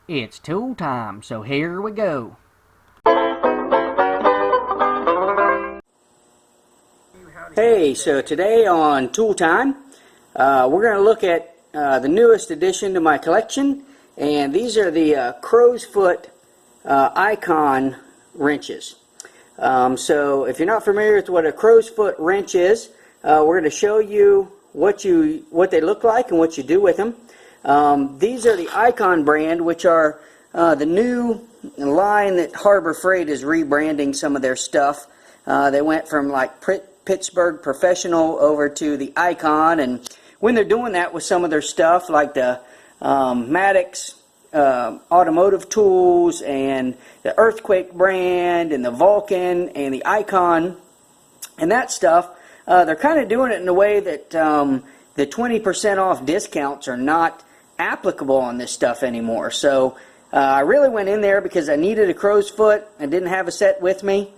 It's tool time, so here we go. Hey, so today on Tool Time, we're going to look at the newest addition to my collection, and these are the Crowfoot Icon wrenches. So if you're not familiar with what a Crowfoot wrench is, we're going to show you what they look like and what you do with them. These are the Icon brand, which are the new line that Harbor Freight is rebranding some of their stuff. They went from like Pittsburgh Professional over to the Icon, and when they're doing that with some of their stuff, like the Maddox automotive tools and the Earthquake brand and the Vulcan and the Icon and that stuff, they're kind of doing it in a way that the 20% off discounts are not applicable on this stuff anymore. So I really went in there because I needed a Crowfoot. I didn't have a set with me,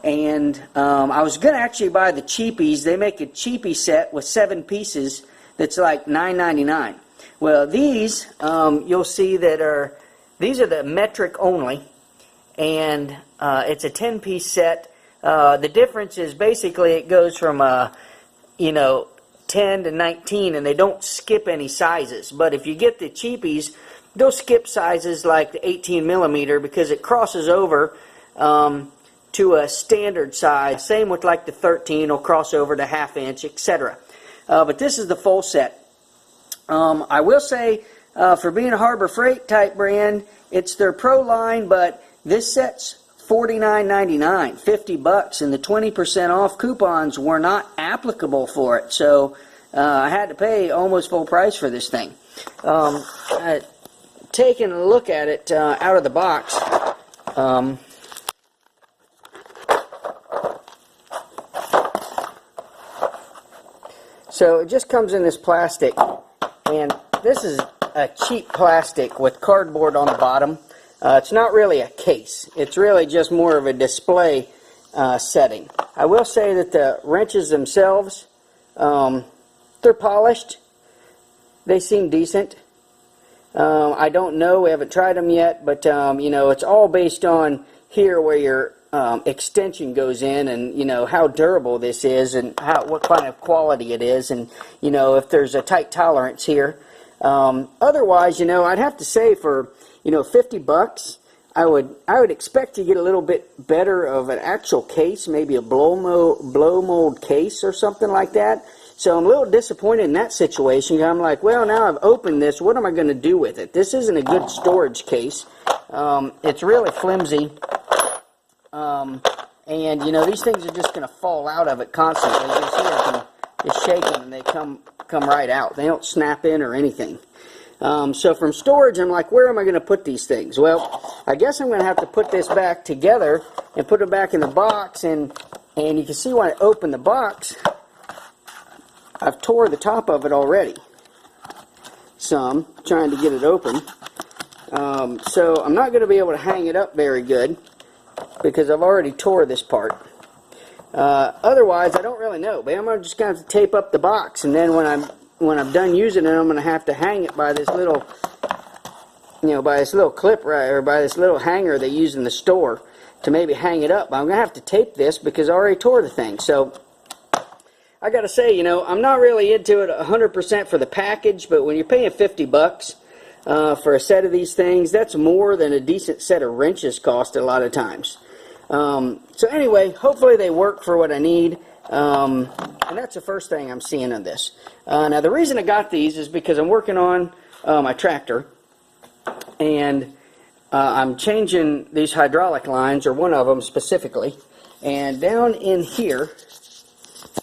and I was going to actually buy the cheapies. They make a cheapie set with 7 pieces that's like $9.99. Well, these you'll see that these are the metric only, and it's a 10-piece set. The difference is basically it goes from 10 to 19, and they don't skip any sizes. But if you get the cheapies, they'll skip sizes like the 18 millimeter because it crosses over to a standard size. Same with like the 13 will cross over to ½ inch, etc. But this is the full set. I will say, for being a Harbor Freight type brand, it's their Pro line, but this set's $49.99, $50, and the 20% off coupons were not applicable for it. So I had to pay almost full price for this thing. Taking a look at it out of the box, so it just comes in this plastic, and this is a cheap plastic with cardboard on the bottom. It's not really a case. It's really just more of a display setting. I will say that the wrenches themselves, they're polished. They seem decent. I don't know. We haven't tried them yet, but it's all based on here where your extension goes in, and how durable this is, and what kind of quality it is, and if there's a tight tolerance here. Otherwise, I'd have to say for $50, I would expect to get a little bit better of an actual case, maybe a blow mold case or something like that. So I'm a little disappointed in that situation. I'm like, well, now I've opened this, what am I going to do with it? This isn't a good storage case. It's really flimsy. And these things are just going to fall out of it constantly. You can see I can just shake them and they come right out. They don't snap in or anything. So from storage, I'm like, where am I going to put these things? Well, I guess I'm going to have to put this back together and put it back in the box. And you can see when I open the box, I've tore the top of it already. Some, trying to get it open. So I'm not going to be able to hang it up very good because I've already tore this part. Otherwise, I don't really know. But I'm just going to have to tape up the box, and then when I'm done using it, I'm going to have to hang it by this little, by this little clip right, or by this little hanger they use in the store to maybe hang it up. But I'm going to have to tape this because I already tore the thing. So I got to say, I'm not really into it 100% for the package, but when you're paying $50 for a set of these things, that's more than a decent set of wrenches cost a lot of times. So anyway, hopefully they work for what I need. And that's the first thing I'm seeing on this. Now the reason I got these is because I'm working on my tractor, and I'm changing these hydraulic lines, or one of them specifically, and down in here,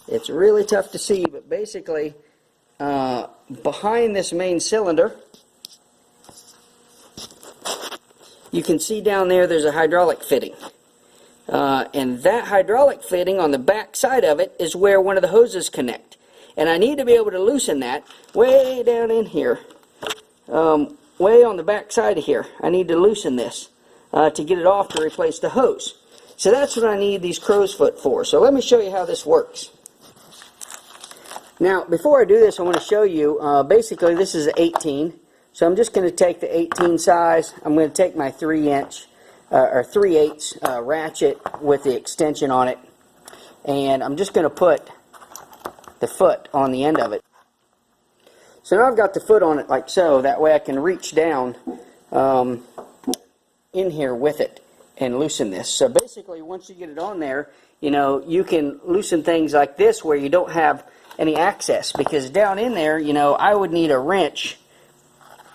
it's really tough to see, but basically behind this main cylinder, you can see down there's a hydraulic fitting. And that hydraulic fitting on the back side of it is where one of the hoses connect. And I need to be able to loosen that way down in here, way on the back side of here. I need to loosen this to get it off to replace the hose. So that's what I need these Crowfoot for. So let me show you how this works. Now, before I do this, I want to show you, basically this is 18. So I'm just going to take the 18 size. I'm going to take my 3-inch or 3/8 ratchet with the extension on it, and I'm just going to put the foot on the end of it. So now I've got the foot on it like so. That way I can reach down in here with it and loosen this. So basically, once you get it on there, you know, you can loosen things like this where you don't have any access, because down in there, you know, I would need a wrench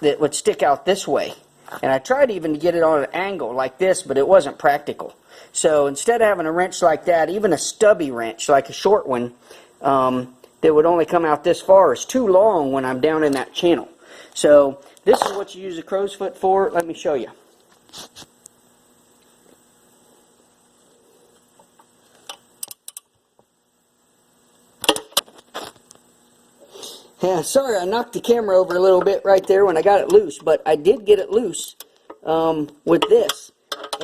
that would stick out this way. And I tried even to get it on an angle like this, but it wasn't practical. So instead of having a wrench like that, even a stubby wrench, like a short one, that would only come out this far, is too long when I'm down in that channel. So this is what you use a crow's foot for. Let me show you. Yeah, sorry I knocked the camera over a little bit right there when I got it loose, but I did get it loose with this.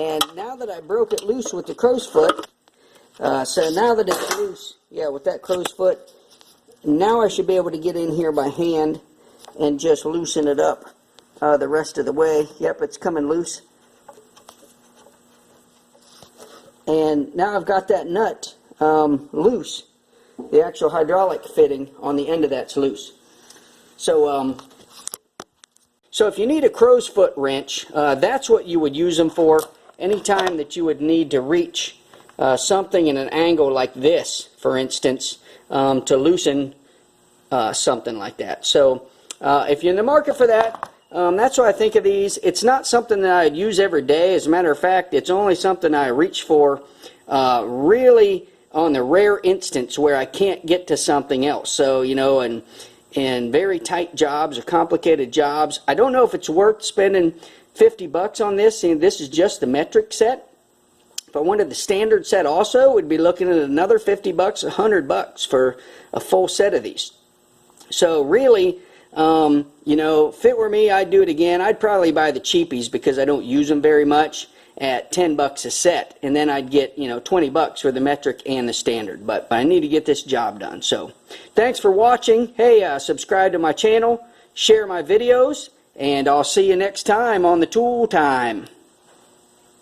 And now that I broke it loose with the crow's foot, so now that it's loose, yeah, with that crow's foot, now I should be able to get in here by hand and just loosen it up the rest of the way. Yep, it's coming loose. And now I've got that nut loose. The actual hydraulic fitting on the end of that's loose. So if you need a crow's foot wrench, that's what you would use them for. Anytime that you would need to reach something in an angle like this, for instance, to loosen something like that. So if you're in the market for that, that's what I think of these. It's not something that I'd use every day. As a matter of fact, it's only something I reach for really on the rare instance where I can't get to something else. So, you know, in very tight jobs or complicated jobs, I don't know if it's worth spending $50 on this. See, this is just the metric set. If I wanted the standard set also, we'd be looking at another $50, $100 for a full set of these. So really, you know, if it were me, I'd do it again. I'd probably buy the cheapies because I don't use them very much, at $10 a set, and then I'd get, you know, $20 for the metric and the standard. But I need to get this job done. So thanks for watching. Hey, subscribe to my channel, share my videos, and I'll see you next time on the Tool Time.